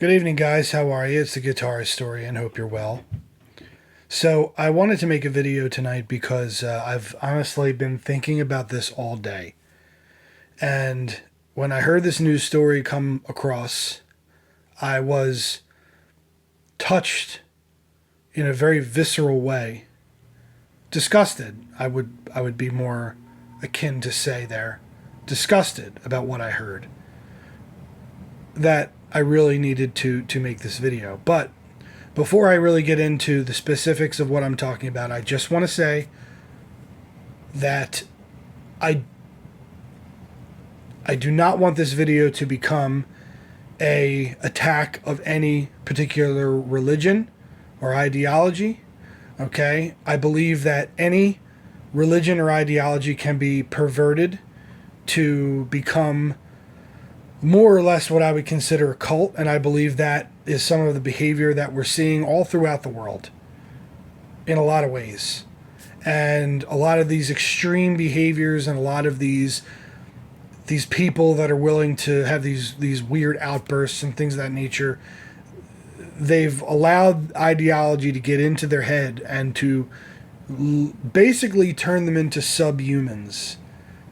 Good evening, guys. How are you? It's the Guitar Historian. Hope you're well. So, I wanted to make a video tonight because I've honestly been thinking about this all day. And when I heard this news story come across, I was touched in a very visceral way. Disgusted, I would be more akin to say there. Disgusted about what I heard. That I really needed to make this video. But before I really get into the specifics of what I'm talking about, I just want to say that I I do not want this video to become a attack of any particular religion or ideology. Okay? I believe that any religion or ideology can be perverted to become more or less what I would consider a cult, and I believe that is some of the behavior that we're seeing all throughout the world in a lot of ways. And a lot of these extreme behaviors and a lot of these people that are willing to have these weird outbursts and things of that nature, they've allowed ideology to get into their head and to basically turn them into subhumans,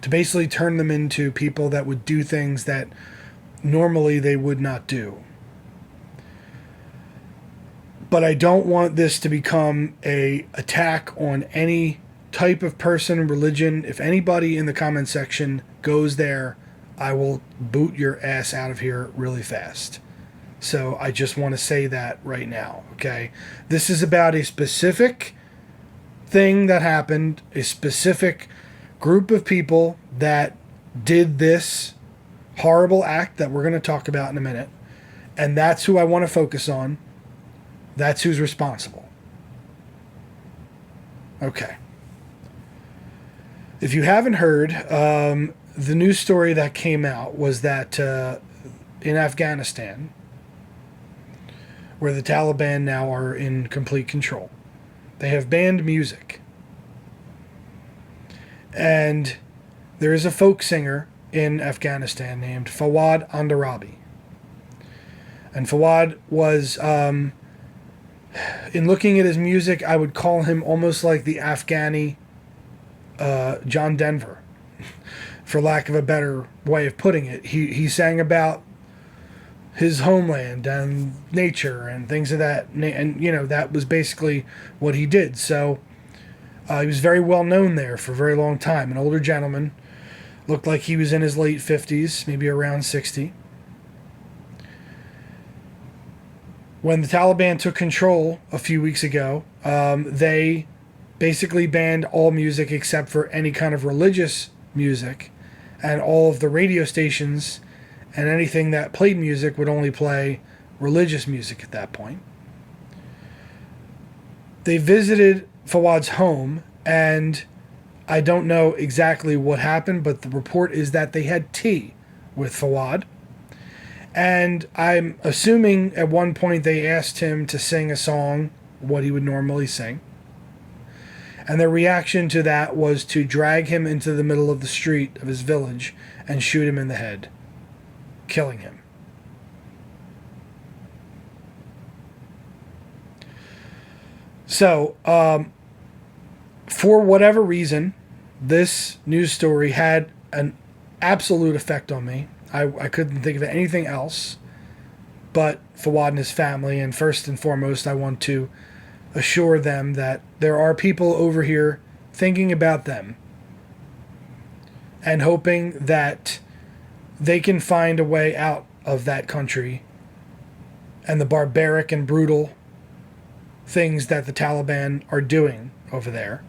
to basically turn them into people that would do things that normally they would not do. But I don't want this to become a attack on any type of person, religion. If anybody in the comment section goes there, I will boot your ass out of here really fast. So I just want to say that right now, okay? This is about a specific thing that happened, a specific group of people that did this horrible act that we're going to talk about in a minute. And that's who I want to focus on. That's who's responsible. Okay. If you haven't heard, the news story that came out was that in Afghanistan, where the Taliban now are in complete control, they have banned music. And there is a folk singer in Afghanistan named Fawad Andarabi. And Fawad was, in looking at his music, I would call him almost like the Afghani John Denver, for lack of a better way of putting it. He sang about his homeland and nature and things of that, and that was basically what he did. So he was very well known there for a very long time. An older gentleman, looked like he was in his late 50s, maybe around 60. When the Taliban took control a few weeks ago, they basically banned all music except for any kind of religious music, and all of the radio stations and anything that played music would only play religious music at that point. They visited Fawad's home, and I don't know exactly what happened, but the report is that they had tea with Fawad. And I'm assuming at one point they asked him to sing a song, what he would normally sing. And their reaction to that was to drag him into the middle of the street of his village and shoot him in the head, killing him. So, for whatever reason, this news story had an absolute effect on me. I couldn't think of anything else but Fawad and his family. And first and foremost, I want to assure them that there are people over here thinking about them and hoping that they can find a way out of that country and the barbaric and brutal things that the Taliban are doing over there.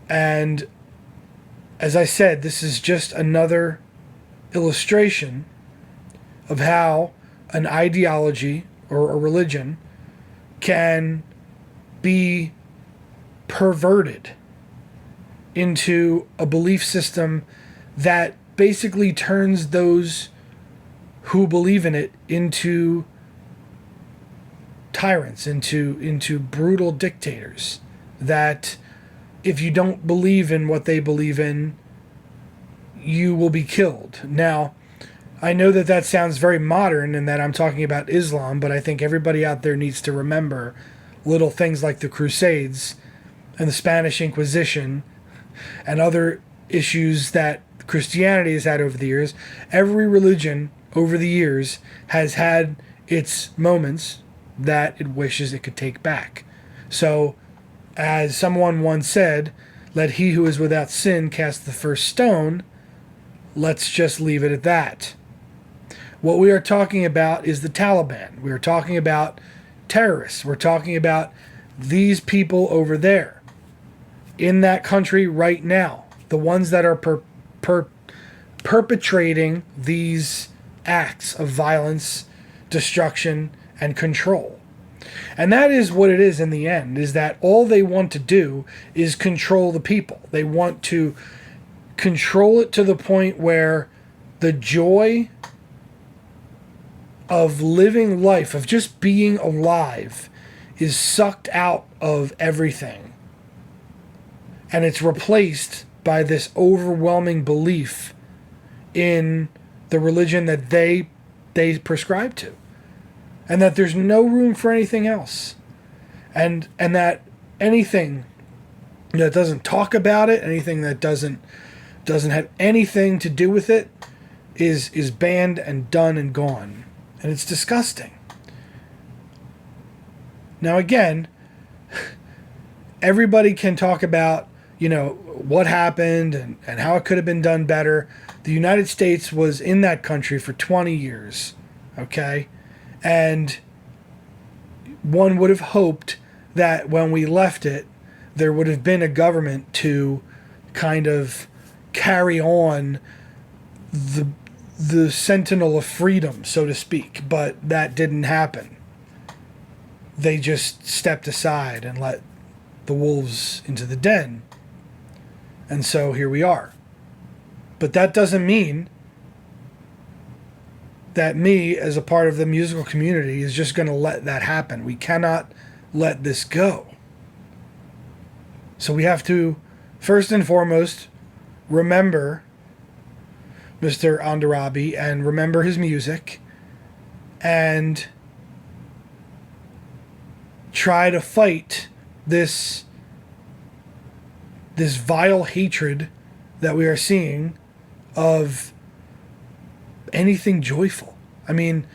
And as I said, this is just another illustration of how an ideology or a religion can be perverted into a belief system that basically turns those who believe in it into tyrants, into brutal dictators, that if you don't believe in what they believe in, you will be killed. Now, I know that that sounds very modern and that I'm talking about Islam, but I think everybody out there needs to remember little things like the Crusades and the Spanish Inquisition and other issues that Christianity has had over the years. Every religion over the years has had its moments that it wishes it could take back. So, as someone once said, let he who is without sin cast the first stone. Let's just leave it at that. What we are talking about is the Taliban. We are talking about terrorists. We're talking about these people over there in that country right now. The ones that are perpetrating these acts of violence, destruction, and control. And that is what it is in the end, is that all they want to do is control the people. They want to control it to the point where the joy of living life, of just being alive, is sucked out of everything. And it's replaced by this overwhelming belief in the religion that they prescribe to. And that there's no room for anything else. And that anything that doesn't talk about it, anything that doesn't have anything to do with it is banned and done and gone. And it's disgusting. Now again, everybody can talk about, what happened and how it could have been done better. The United States was in that country for 20 years, okay? And one would have hoped that when we left it, there would have been a government to kind of carry on the sentinel of freedom, so to speak. But that didn't happen. They just stepped aside and let the wolves into the den. And so here we are. But that doesn't mean that me, as a part of the musical community, is just going to let that happen. We cannot let this go. So we have to, first and foremost, remember Mr. Andarabi and remember his music and try to fight this vile hatred that we are seeing of anything joyful. I mean,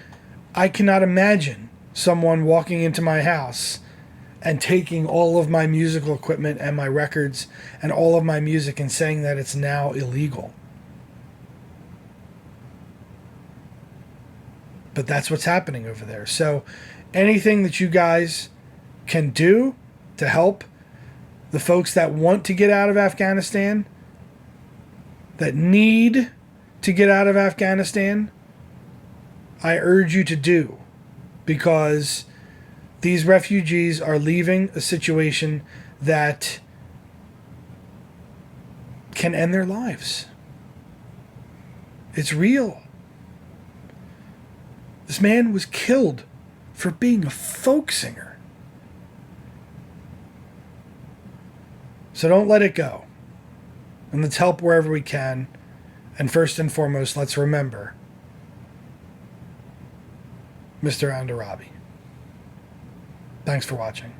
I cannot imagine someone walking into my house and taking all of my musical equipment and my records and all of my music and saying that it's now illegal. But that's what's happening over there. So anything that you guys can do to help the folks that want to get out of Afghanistan, that need to get out of Afghanistan, I urge you to do, because these refugees are leaving a situation that can end their lives. It's real. This man was killed for being a folk singer. So don't let it go. And let's help wherever we can. And first and foremost, let's remember Mr. Andarabi. Thanks for watching.